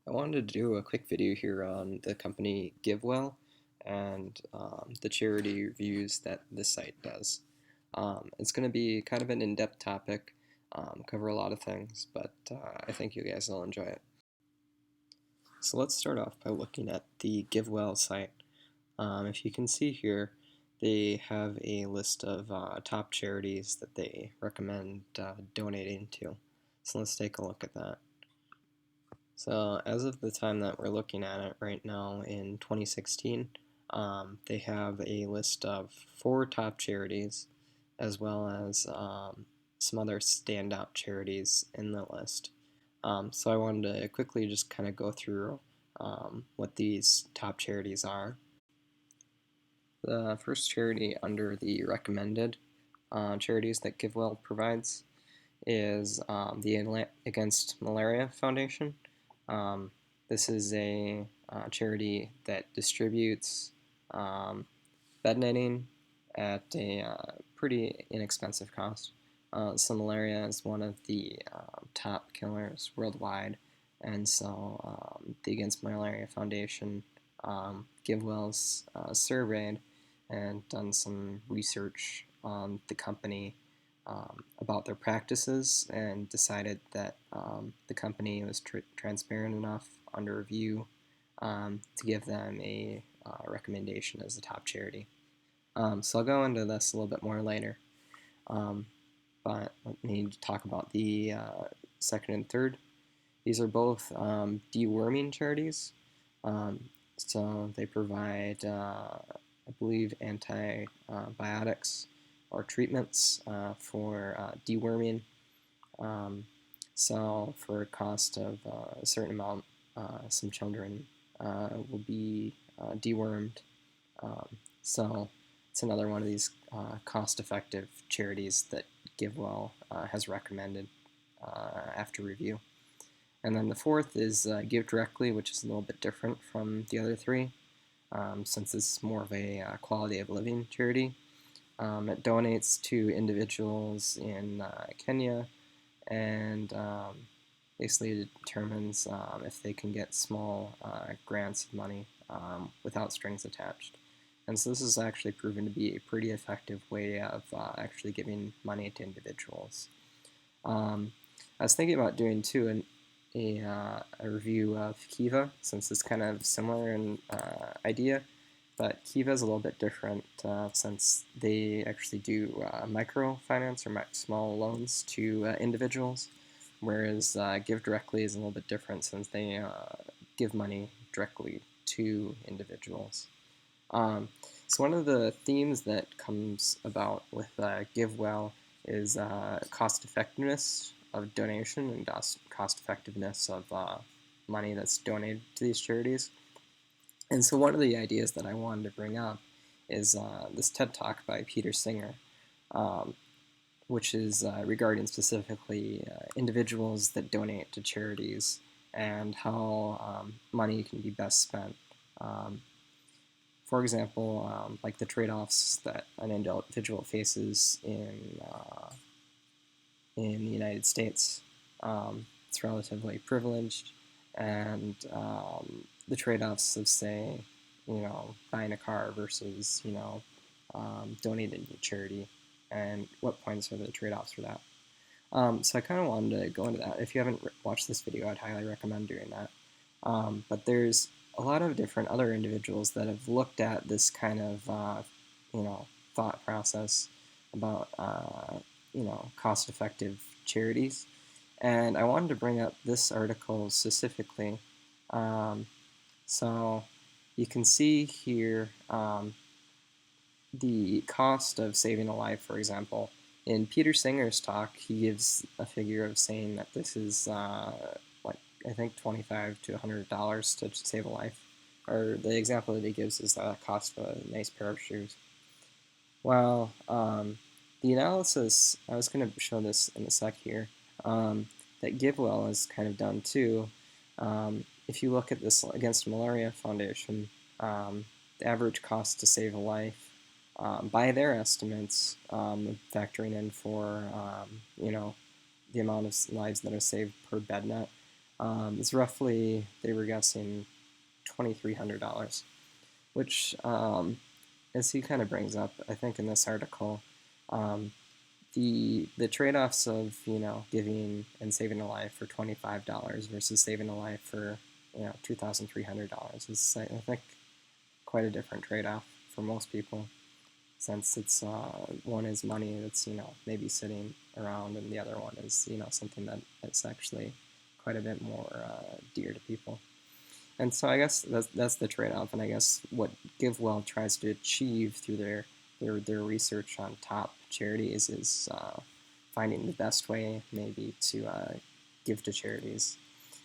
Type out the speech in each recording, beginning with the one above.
I wanted to do a quick video here on the company GiveWell and the charity reviews that this site does. It's going to be kind of an in-depth topic, cover a lot of things, but I think you guys will enjoy it. So let's start off by looking at the GiveWell site. If you can see here, they have a list of top charities that they recommend donating to. So let's take a look at that. So as of the time that we're looking at it right now in 2016, they have a list of 4 top charities as well as some other standout charities in the list. So I wanted to quickly just kind of go through what these top charities are. The first charity under the recommended charities that GiveWell provides is the Against Malaria Foundation. This is a charity that distributes bed knitting at a pretty inexpensive cost. So malaria is one of the top killers worldwide, and so the Against Malaria Foundation, GiveWell's surveyed and done some research on the company about their practices and decided that the company was transparent enough under review to give them a recommendation as a top charity. So I'll go into this a little bit more later, but let me talk about the second and third. These are both deworming charities. So they provide, I believe, antibiotics or treatments for deworming. So for a cost of a certain amount, some children will be dewormed. So it's another one of these cost-effective charities that GiveWell has recommended after review. And then the fourth is Give Directly, which is a little bit different from the other three, since it's more of a quality of living charity. It donates to individuals in Kenya and basically determines if they can get small grants of money without strings attached. And so this is actually proven to be a pretty effective way of actually giving money to individuals. I was thinking about doing too a review of Kiva, since it's kind of similar in idea, but Kiva is a little bit different since they actually do microfinance or small loans to individuals, whereas Give Directly is a little bit different since they give money directly to individuals. So one of the themes that comes about with GiveWell is cost effectiveness of donation and cost effectiveness of money that's donated to these charities. And so one of the ideas that I wanted to bring up is this TED Talk by Peter Singer, which is regarding specifically individuals that donate to charities and how money can be best spent. For example, like the trade-offs that an individual faces in the United States. It's relatively privileged, and the trade-offs of, say, buying a car versus, donating to charity, and what points are the trade-offs for that. So I kind of wanted to go into that. If you haven't watched this video, I'd highly recommend doing that. But there's a lot of different other individuals that have looked at this kind of, thought process about, cost-effective charities. And I wanted to bring up this article specifically. So you can see here the cost of saving a life, for example. In Peter Singer's talk, he gives a figure of saying that this is I think $25 to $100 to save a life. Or the example that he gives is the cost of a nice pair of shoes. Well, the analysis, I was going to show this in a sec here, that GiveWell has kind of done too. If you look at this Against Malaria Foundation, the average cost to save a life, by their estimates, factoring in for the amount of lives that are saved per bed net, is roughly, they were guessing, $2,300, which, as he kind of brings up, I think in this article, um, the trade-offs of giving and saving a life for $25 versus saving a life for $2,300 is, I think, quite a different trade-off for most people, since it's one is money that's maybe sitting around, and the other one is something that's actually quite a bit more dear to people. And so I guess that's the trade-off, and I guess what GiveWell tries to achieve through their research on top charities is finding the best way maybe to give to charities.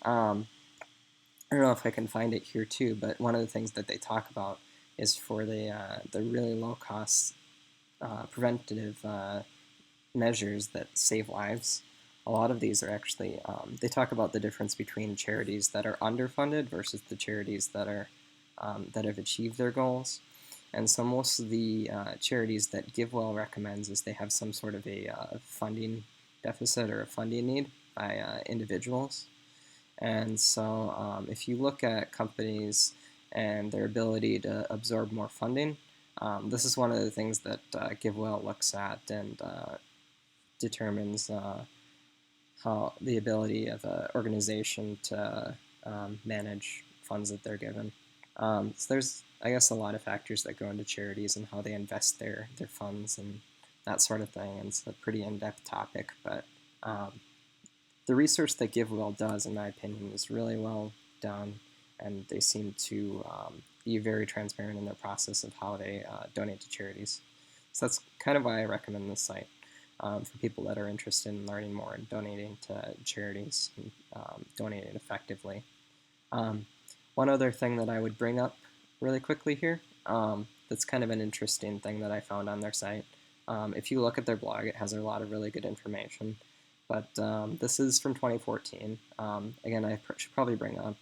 I don't know if I can find it here too, but one of the things that they talk about is for the really low cost preventative measures that save lives. A lot of these are actually, they talk about the difference between charities that are underfunded versus the charities that are that have achieved their goals. And so most of the charities that GiveWell recommends is they have some sort of a funding deficit or a funding need by individuals. And so if you look at companies and their ability to absorb more funding, this is one of the things that GiveWell looks at and determines how the ability of an organization to manage funds that they're given. So there's, I guess, a lot of factors that go into charities and how they invest their funds and that sort of thing. And it's a pretty in-depth topic, but the research that GiveWell does, in my opinion, is really well done, and they seem to be very transparent in their process of how they donate to charities. So that's kind of why I recommend this site for people that are interested in learning more and donating to charities and donating effectively. One other thing that I would bring up really quickly here, that's kind of an interesting thing that I found on their site. If you look at their blog, it has a lot of really good information. But this is from 2014. Again, I should probably bring up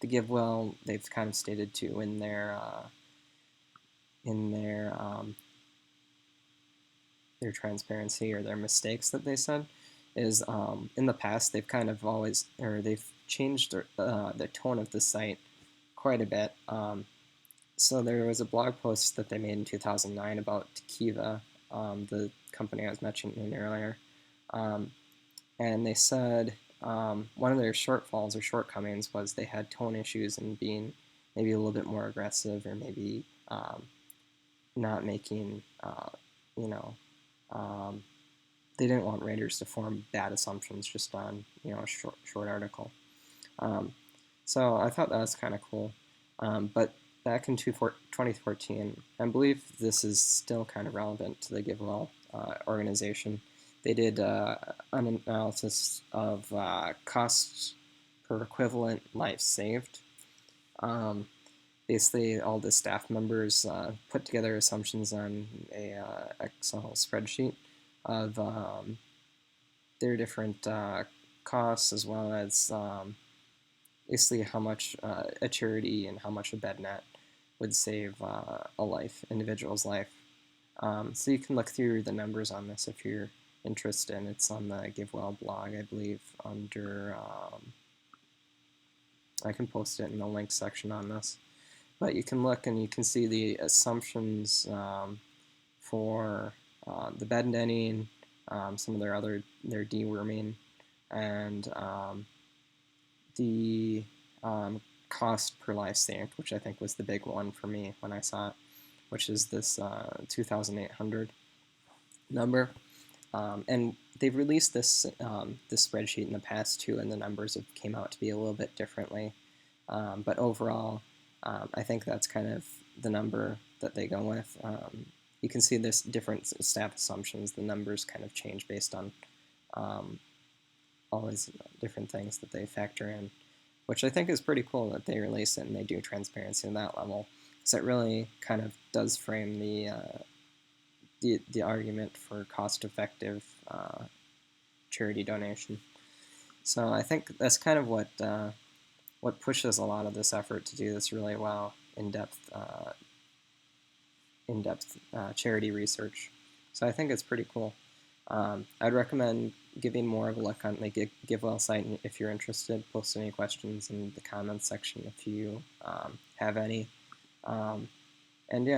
the GiveWell. They've kind of stated too in their transparency or their mistakes that they said is in the past they've kind of always, or they've changed the tone of the site quite a bit. So there was a blog post that they made in 2009 about Kiva, the company I was mentioning earlier. And they said one of their shortfalls or shortcomings was they had tone issues and being maybe a little bit more aggressive, or maybe not making, they didn't want readers to form bad assumptions just on a short article. So I thought that was kind of cool. But back in 2014, I believe this is still kind of relevant to the GiveWell organization. They did an analysis of costs per equivalent life saved. Basically, all the staff members put together assumptions on a Excel spreadsheet of their different costs, as well as basically how much a charity and how much a BedNet would save a life, individual's life. So you can look through the numbers on this if you're interested. It's on the GiveWell blog, I believe, under, I can post it in the link section on this. But you can look and you can see the assumptions for the bed netting, some of their deworming, and the cost per life saved, which I think was the big one for me when I saw it, which is this 2,800 number. And they've released this spreadsheet in the past too, and the numbers have came out to be a little bit differently. But overall, I think that's kind of the number that they go with. You can see this different staff assumptions. The numbers kind of change based on all these different things that they factor in, which I think is pretty cool that they release it and they do transparency on that level, because it really kind of does frame the argument for cost-effective charity donation. So I think that's kind of what pushes a lot of this effort to do this really well, in-depth charity research. So I think it's pretty cool. I'd recommend giving more of a look on the GiveWell site. And if you're interested, post any questions in the comments section if you have any. And yeah.